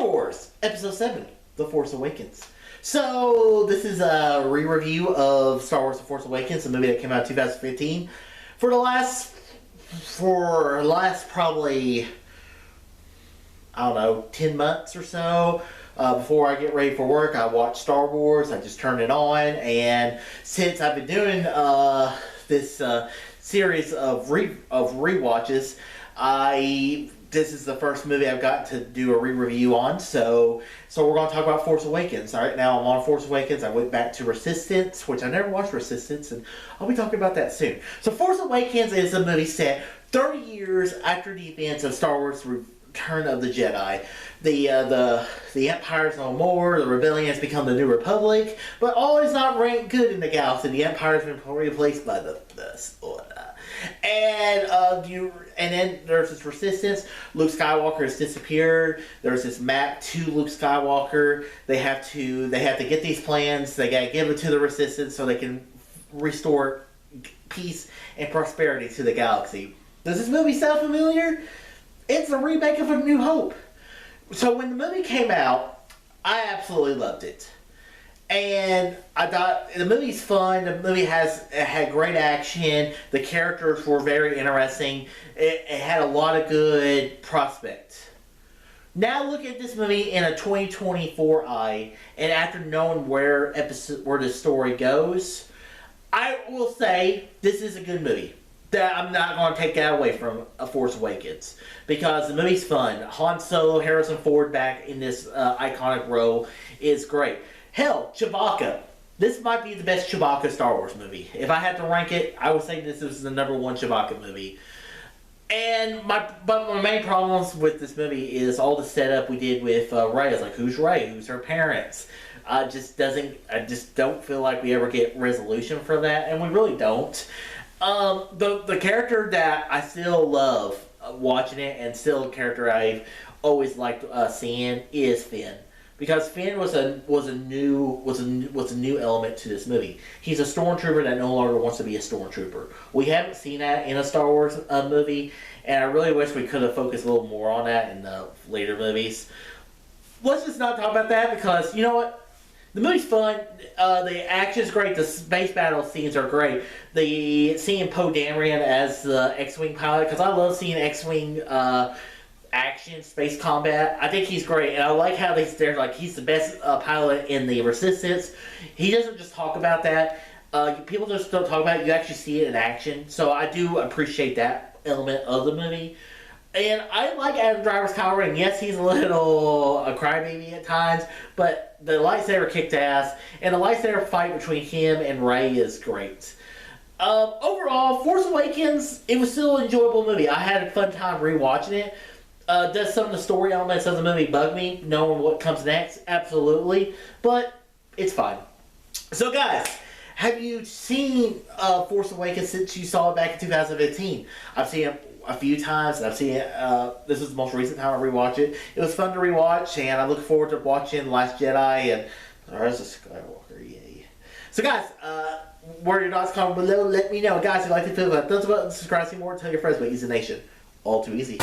Star Wars Episode 7, The Force Awakens. So, this is a re-review of Star Wars The Force Awakens, a movie that came out in 2015. For the last probably, I don't know, 10 months or so, before I get ready for work, I watch Star Wars. I just turn it on, and since I've been doing this series of rewatches, this is the first movie I've got to do a re-review on, so we're going to talk about Force Awakens. All right, now I'm on Force Awakens. I went back to Resistance, which I never watched Resistance, and I'll be talking about that soon. So Force Awakens is a movie set 30 years after the events of Star Wars Return of the Jedi. The Empire is no more, the Rebellion has become the New Republic, but all is not ranked good in the galaxy. The Empire has been replaced by the and then there's this Resistance. Luke Skywalker has disappeared. There's this map to Luke Skywalker. They have to get these plans. They gotta give it to the Resistance so they can restore peace and prosperity to the galaxy. Does this movie sound familiar? It's a remake of A New Hope. So when the movie came out, I absolutely loved it. And I thought the movie's fun. The movie had great action. The characters were very interesting. It had a lot of good prospects. Now look at this movie in a 2024 eye, and after knowing where the story goes, I will say this is a good movie. That I'm not going to take that away from A Force Awakens, because the movie's fun. Han Solo, Harrison Ford back in this iconic role is great. Hell, Chewbacca. This might be the best Chewbacca Star Wars movie. If I had to rank it, I would say this is the #1 Chewbacca movie. And my main problems with this movie is all the setup we did with Rey. It's like, who's Rey? Who's her parents? I just don't feel like we ever get resolution for that, and we really don't. The character that I still love watching it, and still a character I've always liked seeing, is Finn. Because Finn was a new element to this movie. He's a stormtrooper that no longer wants to be a stormtrooper. We haven't seen that in a Star Wars movie, and I really wish we could have focused a little more on that in the later movies. Let's just not talk about that, because you know what? The movie's fun. The action's great. The space battle scenes are great. Seeing Poe Dameron as the X-Wing pilot, because I love seeing X-Wing action, space combat. I think he's great, and I like how he's the best pilot in the Resistance. He doesn't just talk about that. People just don't talk about it. You actually see it in action. So I do appreciate that element of the movie. And I like Adam Driver's Kylo Ren. Yes, he's a little a crybaby at times, but the lightsaber kicked ass, and the lightsaber fight between him and Rey is great. Overall, Force Awakens, it was still an enjoyable movie. I had a fun time rewatching it. Does some of the story elements of the movie bug me, knowing what comes next? Absolutely. But it's fine. So guys, have you seen Force Awakens since you saw it back in 2015? I've seen it a few times, and I've seen it, this is the most recent time I rewatched it. It was fun to rewatch, and I look forward to watching Last Jedi and Rise of Skywalker, yay. So guys, what are your thoughts? Comment below, let me know. Guys, if you like the video, thumbs up, subscribe, see more, tell your friends about Easy Nation. All too easy.